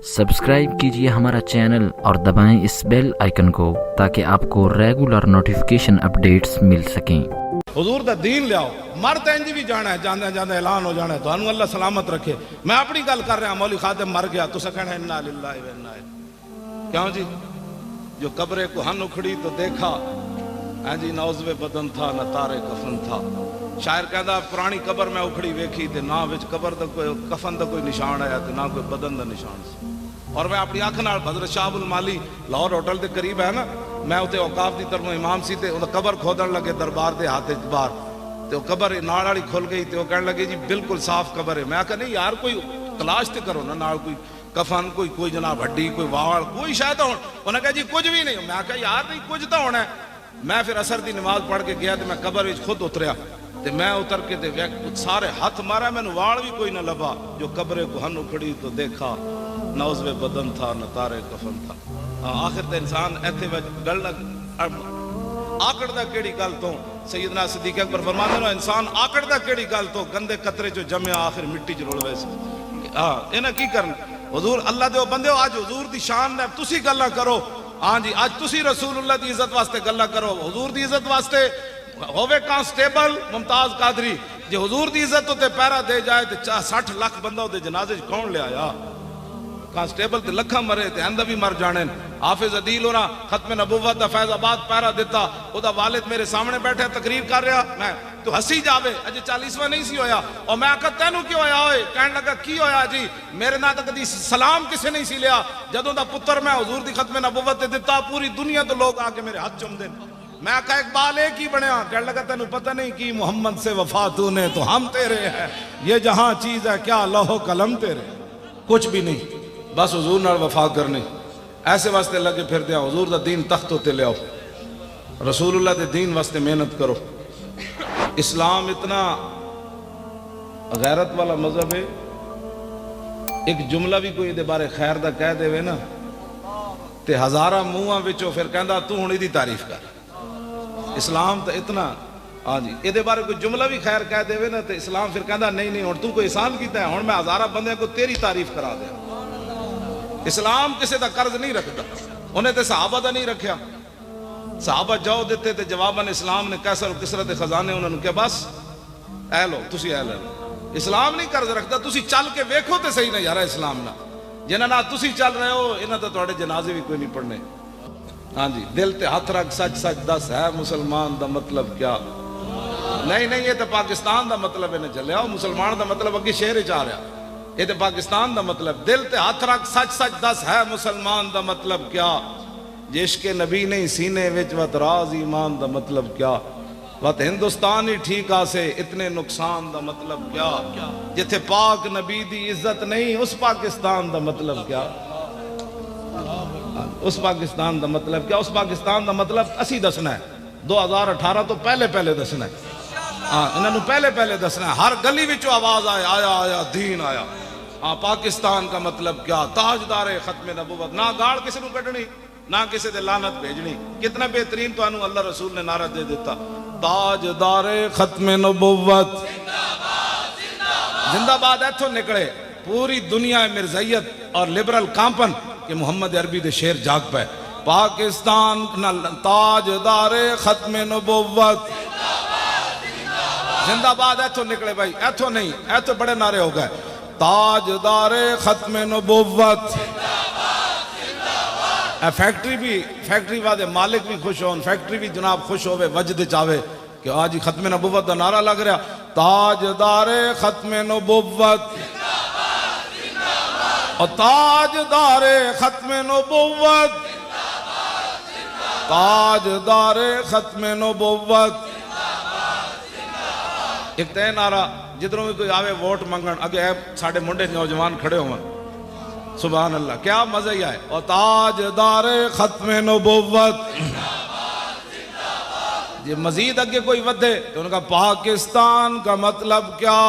Subscribe کیجیے ہمارا channel اور دبائیں اس بیل آئیکن کو تاکہ آپ کو ریگولر نوٹیفیکیشن اپڈیٹس مل سکیں۔ حضور دا دین لے آؤ، مرد انج بھی جانا ہے، جاندے جاندے اعلان ہو جانا ہے، تو اللہ سلامت رکھے۔ میں اپنی گل کر رہا ہوں، مولی خادم مر گیا تو کہنا انا للہ و انا الیہ۔ کیوں جی؟ جو قبر کوہن اکھڑی تو دیکھا جی نہ عضو بدن تھا نہ تارے کفن تھا۔ شاعر کہندا پرانی قبر میں اکھڑی ویکھی تے نہ وچ قبر دا کوئی کفن دا کوئی نشان آیا تے نہ کوئی بدن دا نشان سی۔ اور میں اپنی آنکھ نال حضرت شاہ المالی لاہور ہوٹل دے قریب ہے نا، میں اتنے اوقاف دی طرف امام سی تے قبر کھودن لگے دربار دے ہاتھ باہر تے وہ قبر نال والی کھل گئی تے وہ کہنے لگے جی بالکل صاف قبر ہے۔ میں کہا نہیں یار کوئی تلاش تے کرو نا، نال کوئی کفن کوئی جناب ہڈی کوئی وال کوئی شاید ہو۔ انہوں نے کہا جی کچھ بھی نہیں۔ میں کہا یار نہیں کچھ تو ہونا ہے۔ میں پھر عصر دی نماز پڑھ کے گیا تے میں قبر وچ خود اتریا تے میں اتر کے تے سارے ہاتھ مارا، مینوں وال بھی کوئی نہ لبا۔ جو قبر کوہن اکھڑی تو دیکھا نہ عضو بدن تھا نہ تارے کفن تھا۔ آخر تے انسان ایتھے وچ گل آکڑدا کیڑی گل تو؟ سیدنا صدیق اکبر فرماندے نے انسان آکڑدا کیڑی گل تو؟ گندے قطرے چ جمیا آخر مٹی چ رل ویسے۔ انہاں کی کرنا؟ حضور اللہ دے بندیو آج حضور دی شان نے تسی گلاں کرو۔ ہاں جی آج تسی رسول اللہ دی عزت واسطے گلاں کرو، حضور دی عزت واسطے ہووے کانسٹیبل ممتاز قادری جے حضور دی عزت تے پیرا دے جائے تے 60 لاکھ بندہ دے جنازے کون لے آیا؟ کانسٹیبل تے لکھاں مرے تے اندہ بھی مر جانے۔ حافظ عدیل ہونا ختم نبوت دا فیض آباد پیرا دیتا، او دا والد میرے سامنے بیٹھے تقریر کر رہا، میں تو ہسی جاوے اجے 40واں نہیں سی ہویا۔ اور میں آکھا تینوں کیوں ہویا ہوئے؟ کہنے لگا کی ہویا جی؟ میرے نہ تک دی سلام کسے نہیں سی لیا، جدوں دا پتر میں حضور دی ختم نبوت دیتا پوری دنیا تو لوگ آ کے میرے ہاتھ چوم دیں۔ میں کہا اقبال ایک ہی بنیا، کہنے لگا تینوں پتہ نہیں کی محمد سے وفا تو نے تو ہم تیرے ہیں، یہ جہاں چیز ہے کیا لوح و قلم تیرے، کچھ بھی نہیں بس حضور نال وفا کرنے۔ ایسے واسطے لگے پھر دیا حضور دا دین تخت ہوتے لے آؤ، رسول اللہ دے دین واسطے محنت کرو۔ اسلام اتنا غیرت والا مذہب ہے، ایک جملہ بھی کوئی دے بارے خیر دا کہہ دے وے نا تے ہزارہ منہاں وچوں پھر کہندا تو ہن دی تعریف کر۔ اسلام تو اتنا ہاں جی یہ دے بارے کوئی جملہ بھی خیر کہہ دے وے نا تے اسلام پھر کہندا نہیں نہیں ہن تو کوئی احسان کیتا ہے، ہن میں ہزارہ بندے کو تیری تعریف کرا دیا۔ اسلام کسے دا قرض نہیں رکھتا، انہیں تے صحابہ دا نہیں رکھیا۔ صحابہ جاؤ دیتے تے جواباً اسلام نے کیسر و کسرت خزانے انہوں نے کہ بس اے لو تسی اے لو۔ اسلام نہیں قرض رکھتا، تسی چل کے ویکھو تے صحیح نہ یارا اسلام نہ جنہاں نہ تسی چل رہے ہو انہاں تے تواڈے جنازے بھی کوئی نہیں پڑھنے۔ ہاں جی دل تے ہاتھ رکھ سچ سچ دس ہے مسلمان دا مطلب کیا؟ نہیں نہیں یہ تے پاکستان دا مطلب ہے نہ چلیا، مسلمان دا مطلب اگے شہر چ آ رہا، یہ تے پاکستان دا مطلب۔ دل تے ہاتھ رکھ سچ سچ دس ہے مسلمان دا مطلب کیا؟ عشق نبی نہیں سینے وچ وت راز ایمان دا مطلب کیا؟ وت ہندوستان ہی ٹھیک آسے اتنے نقصان دا مطلب کیا؟ جتھے پاک نبی دی عزت نہیں اس پاکستان دا مطلب کیا؟ اس پاکستان دا مطلب کیا؟ اس پاکستان دا مطلب اسی دسنا ہے، 2018 تو پہلے دسنا ہے۔ ہاں انہوں نے پہلے دسنا ہے، ہر گلی وچوں آواز آئے آیا آیا دین آیا۔ ہاں پاکستان کا مطلب کیا؟ تاجدار ختم نبوت، نہ گاڑ کسی نو کٹنی نہ کسی دے لعنت بھیجنی۔ کتنا بہترین تو انہوں اللہ رسول نے نعرہ دے دیتا، تاجدار ختم نبوت زندہ باد۔ ایتھوں نکلے پوری دنیا مرزائیت اور لبرل کامپن کہ محمد عربی دے شیر جاگ پہ پاکستان تاجدار ختم نبوت زندہ باد۔ ایتھوں نکلے بھائی، ایتھوں نہیں، ایتھوں بڑے نعرے ہو گئے، تاجدار ختم نبوت۔ فیکٹری والے مالک بھی خوش ہون، فیکٹری بھی جناب خوش ہوئے، وجد چاہے کہ آج ختم نبوت دا نعرہ لگ رہا، تاجدار ختم نبوت اور تاجدار ختم نبوت، تاجدار ختم نبوت۔ ایک تے نعرہ جدروں بھی کوئی آوے ووٹ منگن اگے ساڑھے منڈے نوجوان کھڑے ہوئے، سبحان اللہ کیا مزہ ہی آئے، اور تاجدار ختم نبوت۔ یہ مزید اگے کوئی ودھے تو ان کا پاکستان کا مطلب کیا؟